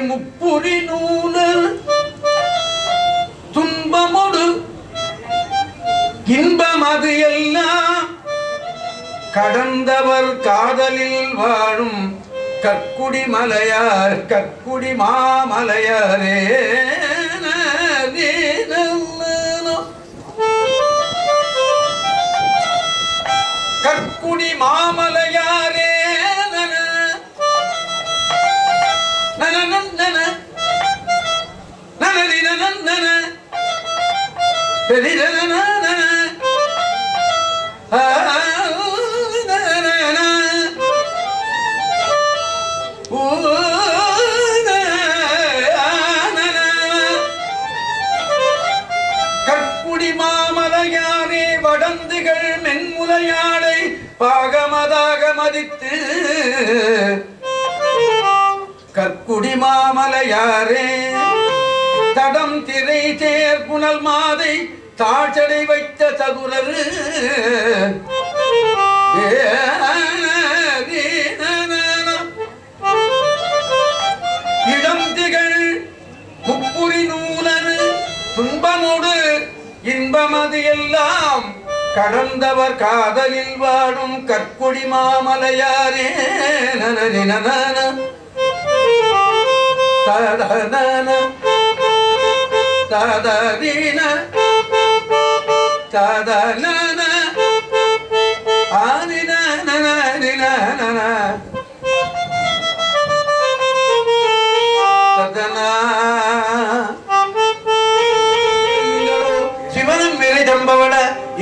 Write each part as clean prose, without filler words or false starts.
முப்புரி நூலல் துன்பமொடு இன்பம் அது எல்லாம் கடந்தவர் காதலில் வாழும் கற்குடி மலையார் கற்குடி மாமலையாரே கற்குடி மாமலையாரே கற்குடி மாமலையாரே வடந்துகள் மென்முலையாடை பாகமதாக மதித்து கற்குடி மாமலையாரே தடம் திரை தேர் புனல் மாதை தாழ்ச்சடை வைத்த சதுரரு இடம் திகழ் முப்புரி நூலரு துன்பமோடு இன்பமது எல்லாம் கடந்தவர் காதலில் வாடும் கற்குடி மாமலையாரே ததன ததீன ததன ஆனின சிவனும் மேலே ஜம்பவட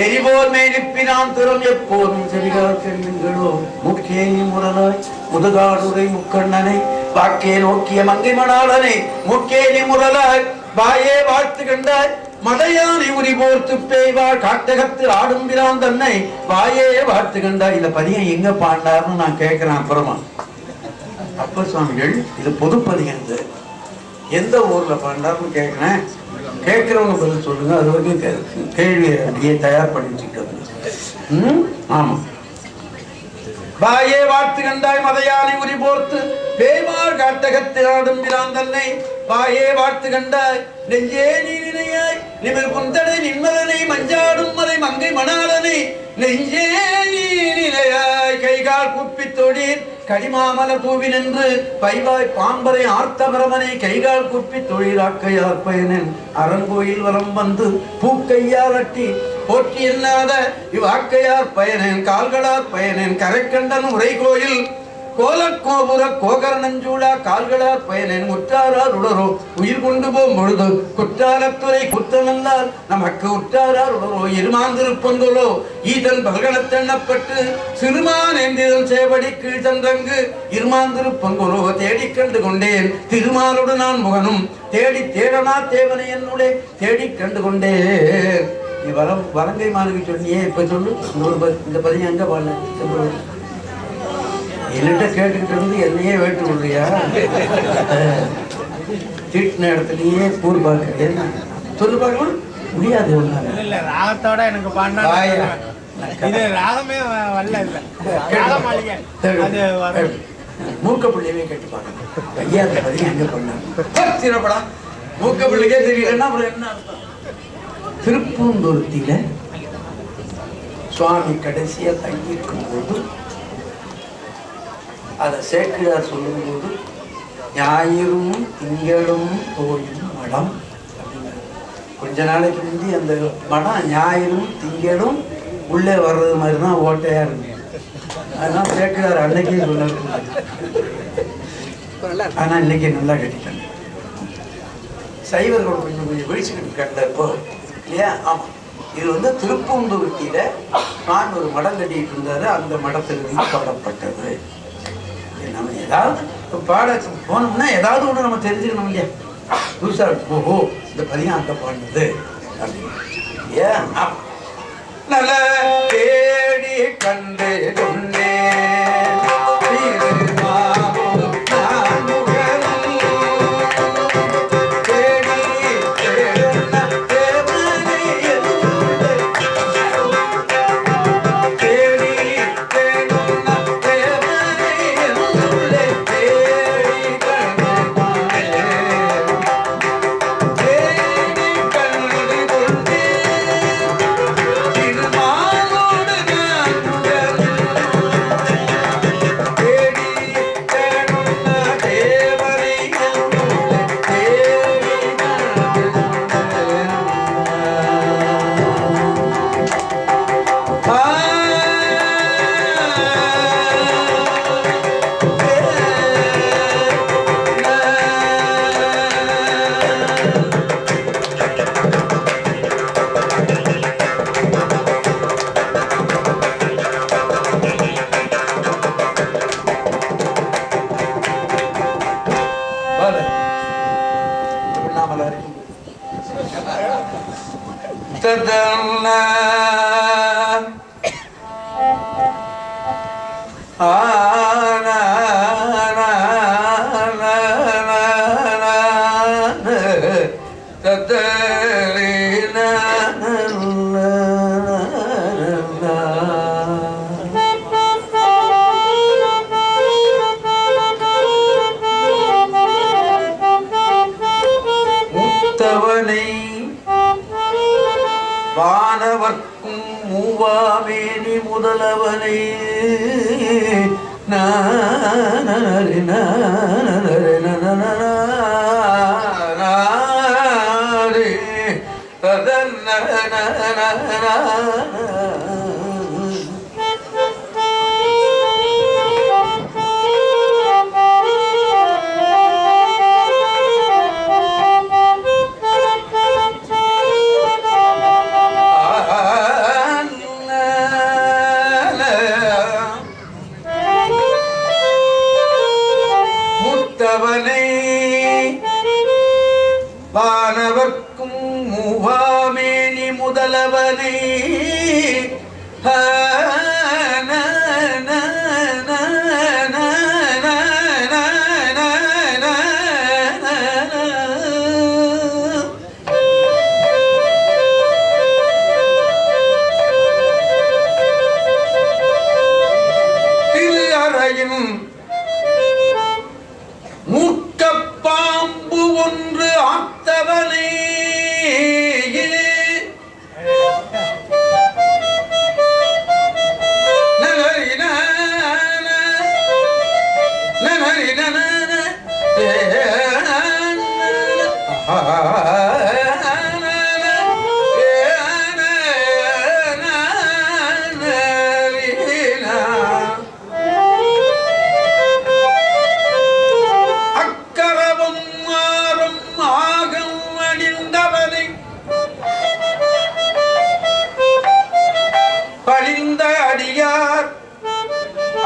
எரிவோர் மேலிப்பினான் துறம் எப்போதும் செவிகால் செல்லுங்களோ முக்கிய முரலாய் முதுகாடுரை முக்கண்ணனை வாக்கே நோக்கிய மங்கை மணாளனை முக்கேனி முரலாய் வாயே வாழ்த்து கண்டாய் மடையானை உரி போர்த்து பேய்வாள் காட்டகத்து ஆடும் பிரான் தன்னை வாயே வாழ்த்து கண்டாய். இந்த பதியம் எங்க பாண்டாருன்னு நான் கேட்கிறேன். அப்புறமா அப்பர் சுவாமிகள் இது பொதுப்பதியம், எந்த ஊர்ல பாண்டாருன்னு கேட்கிறேன். கேட்கிறவங்க பதில் சொல்லுங்க. அது வரைக்கும் கேள்வி அப்படியே தயார் பண்ணி வச்சுக்கிட்டு. ஆமா. வாயே வாழ்த்து கண்டாய் மதையானை உரி போர்த்து பேய்வாள் காட்டகத்து ஆடும் பிரான் தன்னை வாயே வாழ்த்து கண்டாய் நெஞ்சே நீ நினையாய் நிமிர் புந்தடை நின்மலனை மஞ்சாடும் மலை மங்கை மணாளனை நெஞ்சே நீ நினையாய் கைகால் குப்பித் தொழீர் கடிமாமல தூவி நின்று பைவாய் பாம்பரை ஆர்த்தபரமனை கைகால் குப்பித் தொழிலாக்கையார் பயனன் அரங்கோயில் வரம் வந்து பூக்கையால் அட்டி போற்றி இல்லாத இவ்வாக்கையார் பயனன் கால்களார் பயனன் கரைக்கண்டன் உரை கோயில் கோலக்கோபுர கோகரணஞ்சூடா கால்களார் பயனன் முற்றாரார் உடரோ உயிர் கொண்டு போம் பொழுது குற்றாலத்துறை குத்தமல்லால் நமக்கு உற்றாரார் உடரோ இருமாந்திருப்பந்தோலோ ஈதன் பல்கணத்தெண்ணப்பட்டு சிறுமான் என்றிதன் சேவடி கீழ் தந்தங்கு இருமாந்திருப்பங்கோலோ தேடிக் கண்டு கொண்டேன் திருமாலோடு நான் முகனும் தேடி தேடனா தேவனை என்னுடைய தேடிக் கண்டு கொண்டேன். நீ வரங்கை மாணவி சொன்னியே, இப்ப சொல்லு. இந்த பதியம் எங்க பாடல என்னட்ட கேட்டுக்கிட்டு இருந்து என்னையே வேட்டு விடுறியா? தீட்டின இடத்துலயே பூர் பார்க்க சொல்லு பார்க்கலாம் முடியாது. ராகத்தோட எனக்கு மூக்க பிள்ளையவே கேட்டு பார்க்கணும். ஐயா அந்த பதியம் எங்க பண்ணா மூக்க பிள்ளைக்கே தெரியலன்னா அப்புறம் என்ன அர்த்தம்? திருப்பூந்துருத்தில சுவாமி கடைசியா தங்கியிருக்கும் போது அதை சேக்கிழார் சொல்லும் போது ஞாயிறும் திங்களும் தோயும் மடம் கொஞ்ச நாளைக்கு முந்தி அந்த மடம் ஞாயிறும் திங்களும் உள்ளே வர்றது மாதிரிதான் ஓட்டையா இருக்கு. அதனால சேக்கிழார் அன்னைக்கே சொல்ல, ஆனா இன்னைக்கு நல்லா கட்டிட்டாங்க. சைவர்கள் கொஞ்சம் கொஞ்சம் வீழ்ச்சிக்கிட்டு இருக்காங்க. இப்போ இல்லையா? ஆமாம். இது வந்து திருப்பூந்துருத்தியில நான் ஒரு மடம் கட்டிட்டு இருந்தாரு, அந்த மடத்திலிருந்து பாடப்பட்டது. நம்ம ஏதாவது பாட போனோம்னா ஏதாவது ஒன்று நம்ம தெரிஞ்சுக்கணும் இல்லையா? புதுசாக ஓஹோ இந்த பதியம் அங்கே பாடுனது அப்படின்னு. ஏன் நல்ல தேடி கண்டு கொண்டே வானவர்க்கும் மூவாமேனி முதலவனை வானவர்க்கும் மூவாமேனி முதலவனை திரு அறையின் மூர்க்கப்பாம்பு ஒன்று ஆத்தவனே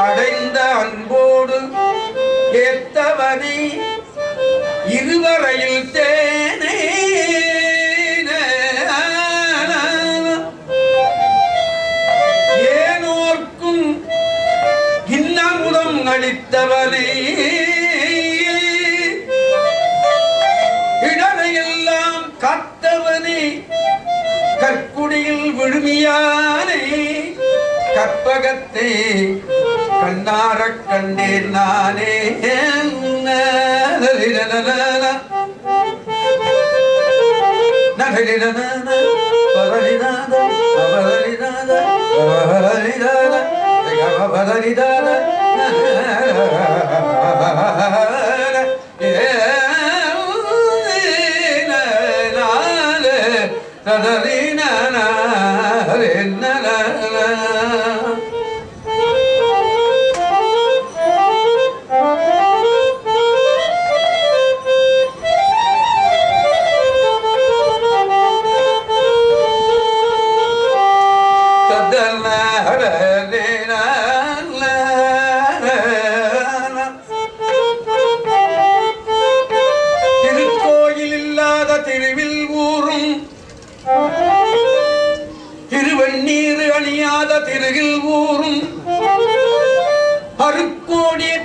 அடைந்த அன்போடு ஏத்தவனை இருவரையில் தேனே ஏனோர்க்கும் இன்னமுதம் அளித்தவனை இடனையெல்லாம் காத்தவனே கற்குடியில் விழுமியானே கற்பகத்தை கண்ணாரக் கண்டேன் நானே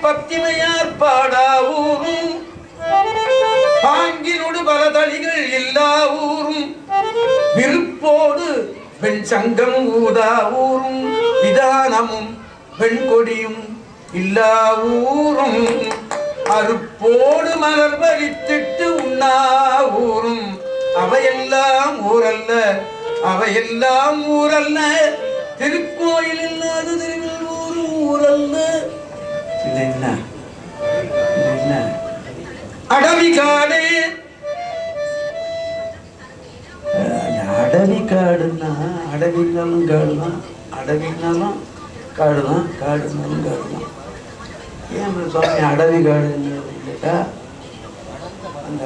பத்திமையார் பாடா ஊரும் பாங்கினோடு பலதளிகள் எல்லா ஊரும் விருப்போடு பெண் சங்கம் ஊதா ஊரும் விதானமும் பெண் கொடியும் இல்லா ஊரும் அருப்போடு மலர் பறித்திட்டு உண்ணா ஊரும் அவையெல்லாம் ஊரல்ல அவையெல்லாம் ஊரல்ல திருக்கோயில் இல்லாத திருவில் ஊரும் ஊரல்ல என்ன அடவி காடு அடவி காடுன்னா அடவினாலும் காடுதான் அடவினாலும் காடுதான் காடுனாலும் காடுதான் ஏன் சுவாமி அடவி காடு கேட்டா அந்த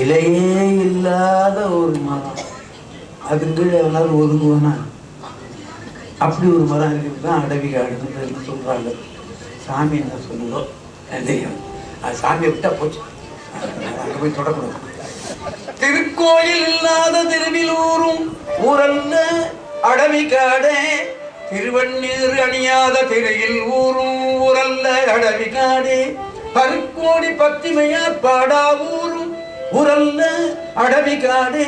இலையே இல்லாத ஒரு மரம் அதுக்கு எல்லாரும் ஒதுங்குவானா அப்படி ஒரு மரம் இருக்கிறது தான் அடவி காடுன்னு சொல்றாங்க. சாமி என்ன சொல்லுதோ தெரியும், அது சாமியை விட்டா போச்சு, அங்க போய் தொடக்கூடாது. திருக்கோயில் இல்லாத திருவில் ஊரும் ஊரல்ல அடவி காடே திருவண்ணீர் அணியாத திரையில் ஊரும் ஊரல்ல அடவி காடே பருக்கோடி பத்திமையார் பாடா ஊரும் ஊரல்ல அடவி காடே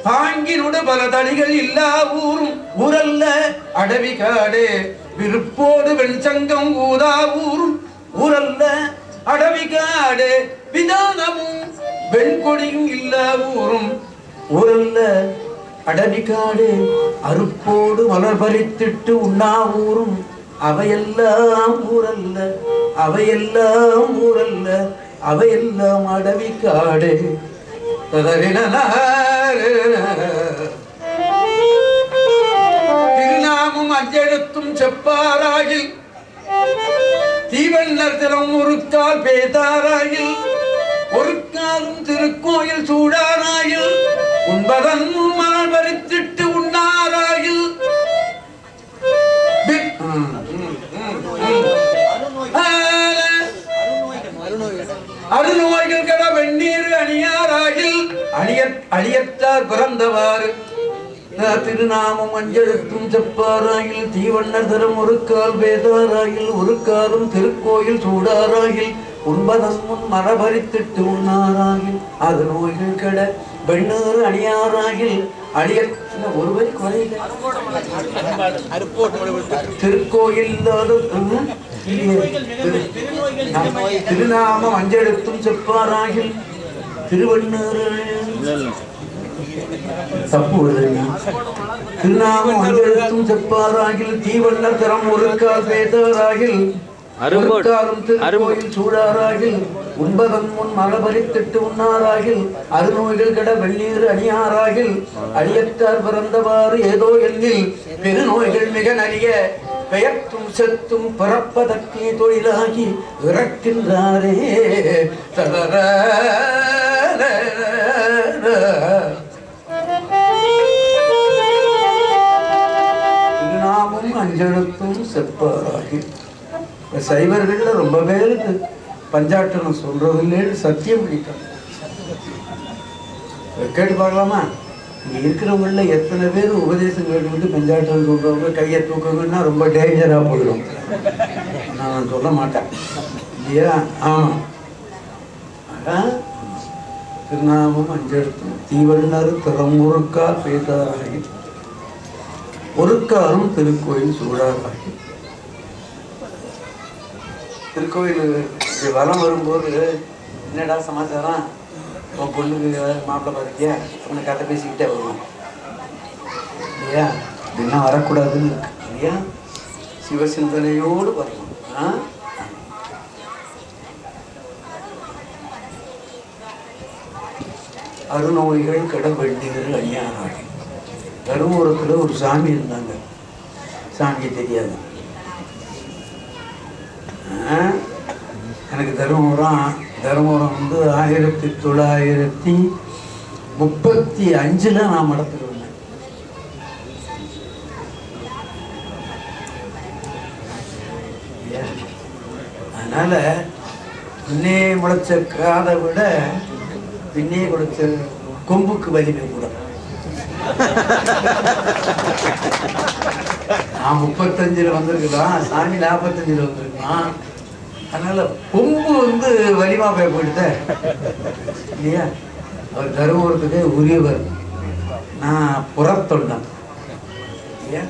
பாங்கினுட பல தளிகள் இல்லா ஊரும் ஊரல்ல அடவி காடே விருப்போடு வெண்சங்கம் ஊதா ஊரும் ஊரல்ல அடவி காடே விதானமும் வெண்கொடியும் இல்லா ஊரும் ஊரல்ல அடவி காடே அருப்போடு மலர் பறித்திட்டு உண்ணா ஊரும் அவையெல்லாம் ஊரல்ல அவையெல்லாம் ஊரல்ல அவையெல்லாம் அடவி காடே. திருநாமும் அஞ்செழுத்தும் செப்பாராயில் தீவண்ணர் திறம் ஒருக்கால் பேதாராயில் ஒரு காலும் திருக்கோயில் சூடாராயில் உண்பதன் மலர் பறித்திட்டு உண்ணாராயில் அருநோய்கள் கட வெந்நீர் அணியாராயில் அழியத்தார் பிறந்தவாறு திருநாமம் அஞ்செழுத்தும் செப்பாராயில் தீவண்ணர் தரம் ஒரு கால் வேதாராயில் ஒரு காலும் திருக்கோயில் சூடாராயில் உண்பதன் முன் மரபரித்திட்டு உண்ணாராயில் அது நோய்கள் கட வெண்ணீர் அணியாராயில் அழிய ஒருவரை குறையில திருக்கோயில் திருநாமம் அஞ்செழுத்தும் செப்பாராயில் திருவண்ணூர் தப்பு திருநாமம் அஞ்செழுத்தும் செப்பாராயில் தீவண்ணர் தரம் ஒரு கால் பேதாராயில் திருக்கோயில் சூடாராயில் உண்பதன் முன் மரபரித்திட்டு உண்ணாராயில் அருநோய்கள் கட வெந்நீர் அணியாராயில் அழியத்தார் பிறந்தவாறு ஏதோ எண்ணில் பெருநோய்கள் மிக நலிய பெயர்த்தும் செத்தும் பிறப்பதற்கே தொழிலாகி இறக்கின்றாரே. திருநாமும் அஞ்செழுத்தும் செப்பாராகி. சைவர்கள்ல ரொம்ப பேருக்கு பஞ்சாட்டனம் சொல்றதில்லைன்னு சத்தியம் பிடிக்கும். கேட்டு பார்க்கலாமா? இங்க இருக்கிறவங்கள எத்தனை பேர் உபதேசம் கேட்டு பஞ்சாட்டம் சொல்றவங்க கையை தூக்குங்கன்னா ரொம்ப டேஞ்சரா போயிடும். நான் சொல்ல மாட்டேன் இல்லையா? ஆமா, திருநாமம் அஞ்செழுத்தும் தீவண்ணர் திறம் ஒருக்கால் பேசாராகி ஒருக்காலும் திருக்கோயில் சூடாராகி. திருக்கோயில் வரம் வரும்போது என்னடா சமாச்சாரம், உன் பொண்ணுக்கு மாப்பிள்ளை பார்த்தியா, உன்னை கதை பேசிக்கிட்டே வருவான் இல்லையா? அப்படின்னா வரக்கூடாதுன்னு இருக்கு இல்லையா? சிவசிந்தனையோடு வரணும். அருநோய்கள் கட வெந்நீர் அணியாராகி. தருமபுரத்தில் ஒரு சாமி இருந்தாங்க, சாமிக்கு தெரியாது. எனக்கு தருமபுரம் வந்து 1935 நான் மடத்துக்கு வந்தேன். அதனால பின்னே முளைச்ச காதை விட பின்னே முளைச்ச கொம்புக்கு வலிமை கூட. நான் 35 வந்திருக்கலாம், சாமி 45 வந்திருக்கான். அதனால கொம்பு வலிமா போய் போயிட்ட இல்லையா? அவர் தருமபுரத்துக்கு உரியவர், நான் புறத்தொண்டன் இல்லையா?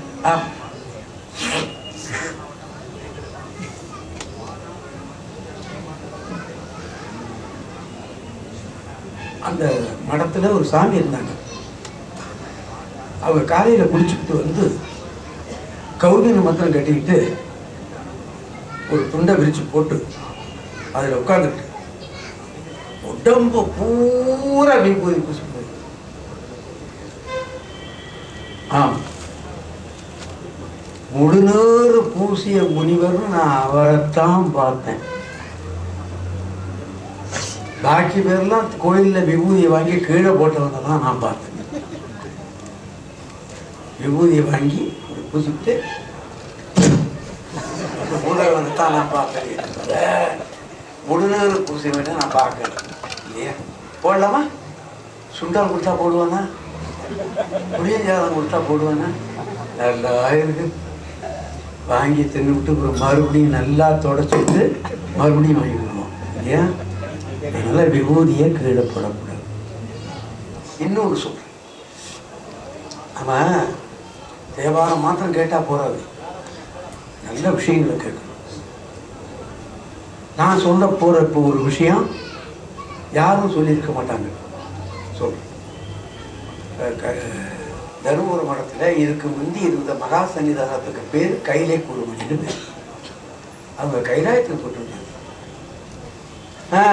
அந்த மடத்துல ஒரு சாமி இருந்தாங்க. அவங்க காலையில குளிச்சுட்டு கௌதின மத்திரம் கட்டிக்கிட்டு ஒரு துண்டை விரிச்சு போட்டு அதில் உட்காந்துட்டு உடம்பு பூரா விபூதி பூசி போய். முழுநூறு பூசிய முனிவரும் நான் அவரைத்தான் பார்த்தேன். பாக்கி பேர்லாம் கோயில்ல விபூதியை வாங்கி கீழே போட்டவங்க தான் நான் பார்த்தேன். விபூதியை வாங்கி பூசிட்டு தான் நான் பார்க்கறேன். முழுநூறு பூசி வேணா நான் பார்க்கறேன் இல்லையா? போடலாமா? சுண்டல் கொடுத்தா போடுவானா? புளியஞ்சாதம் கொடுத்தா போடுவானா? நல்லா இருக்கு. வாங்கி தின்னுவிட்டு மறுபடியும் நல்லா தொடச்சிட்டு மறுபடியும் வாங்கி விடுவோம் இல்லையா? அதனால விபூதியை கீழே போடக்கூடாது. இன்னொரு சொல்றேன், அவன் தேவாரம் மாத்திரம் கேட்டா போறாது, நல்ல விஷயங்களை கேட்கணும். நான் சொல்ல போற இப்போ ஒரு விஷயம் யாரும் சொல்லியிருக்க மாட்டாங்க. சொல்றேன், தருமபுர மடத்துல இதுக்கு முந்தி இருந்த மகா சன்னிதானத்துக்கு பேர் கைலை குருமணின்னு பேர். அவங்க கைலாயத்தில் போட்டிருந்தாங்க.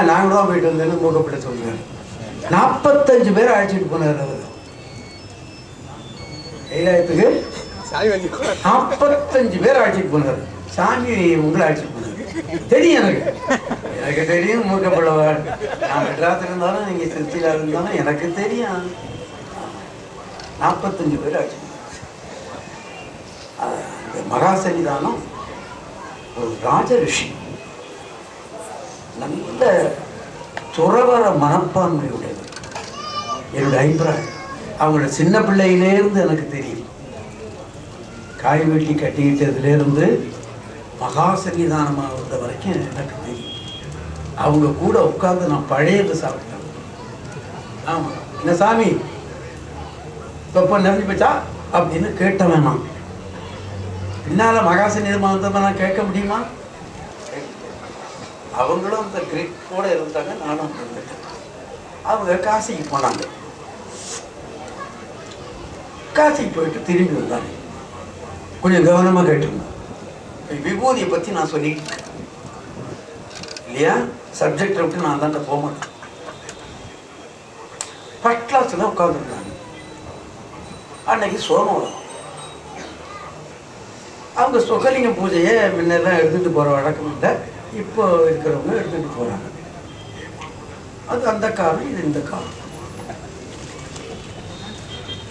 நாங்களும் தான் போயிட்டு வந்தேன்னு மூக்கப்பட்ட சொல்றாரு. 45 பேர் அழைச்சிட்டு போனார் அவர் கைலாயத்துக்கு. 45 பேர் அழைச்சிட்டு போனார். சாமி உங்களை அழைச்சிட்டு போனார். தெரியும், எனக்கு தெரியும். மூக்கப்பள்ளவர் நான் மெட்ராஸில் இருந்தாலும் நீங்க திருச்சியில இருந்தாலும் எனக்கு தெரியும். 45 பேர் அழைச்சிட்டு போனார். மகா சன்னிதானம் ஒரு ராஜ ரிஷி, நல்ல துறவர மனப்பான்மையுடையது. என்னுடைய அபிப்பிராயம். அவங்களோட சின்ன பிள்ளையிலேருந்து எனக்கு தெரியும். காய் வெட்டி கட்டிக்கிட்டதுலேருந்து மகா சன்னிதானமாக வந்த வரைக்கும் எனக்கு தெரியும். அவங்க கூட உட்கார்ந்து நான் பழையது சாப்பிட்டேன். ஆமாம், என்ன சாமி தொப்ப நிறைஞ்சு போச்சா அப்படின்னு கேட்ட வேணாம். பின்னால மகா சன்னிதானமாக வந்தவங்க நான் கேட்க முடியுமா? அவங்களும் அந்த கிரிப்போட இருந்தாங்க, நானும் இருந்துட்டேன். அவங்க காசிக்கு போனாங்க. காசிக்கு போயிட்டு திரும்பி வந்தாங்க. கொஞ்சம் கவனமாக கேட்டிருந்தேன். விபூதியை பற்றி நான் சொல்லிட்டு இருக்கேன் இல்லையா? சப்ஜெக்டை விட்டு நான் தான் போக மாட்டேன். ஃபர்ஸ்ட் கிளாஸில் உட்காந்துருந்தாங்க. அன்னைக்கு சோமவாரம். அவங்க சொகலிங்க பூஜையை முன்னெல்லாம் எடுத்துகிட்டு போகிற வழக்கம் இல்லை. இப்போ இருக்கிறவங்க எடுத்துகிட்டு போகிறாங்க. அது அந்த காலம், இது இந்த காலம்.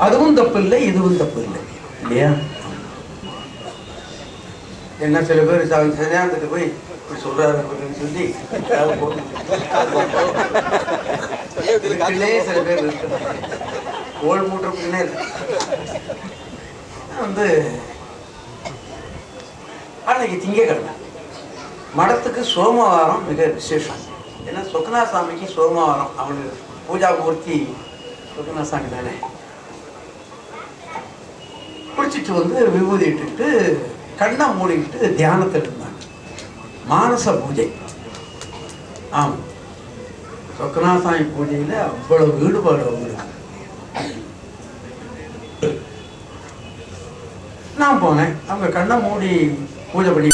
அதுவும் தப்பு இல்லை, இதுவும் தப்பு இல்லை இல்லையா? என்ன சில பேர் சன்னியாசத்துக்கு போய் இப்படி சொல்றாரு அப்படின்னு சொல்லி சில பேர் இருக்கிறாங்க. ஓல் மூட்டை அன்னைக்கு திங்கக்கிழமை மடத்துக்கு சோமவாரம் மிக விசேஷம். ஏன்னா சொக்கநாத சாமிக்கு சோமவாரம், அவங்களுக்கு பூஜா மூர்த்தி சொக்கநாத சாமி தானே. குளிச்சுட்டு விபூதி இட்டுட்டு கண்ணை மூடிக்கிட்டு தியானத்தில் இருந்தாங்க. மானச பூஜை. ஆமாம், சொக்கநாத சாமி பூஜையில் அவ்வளவு ஈடுபாடு அவங்களுக்கு. நான் போனேன். அவங்க கண்ணை மூடி பூஜை பண்ணி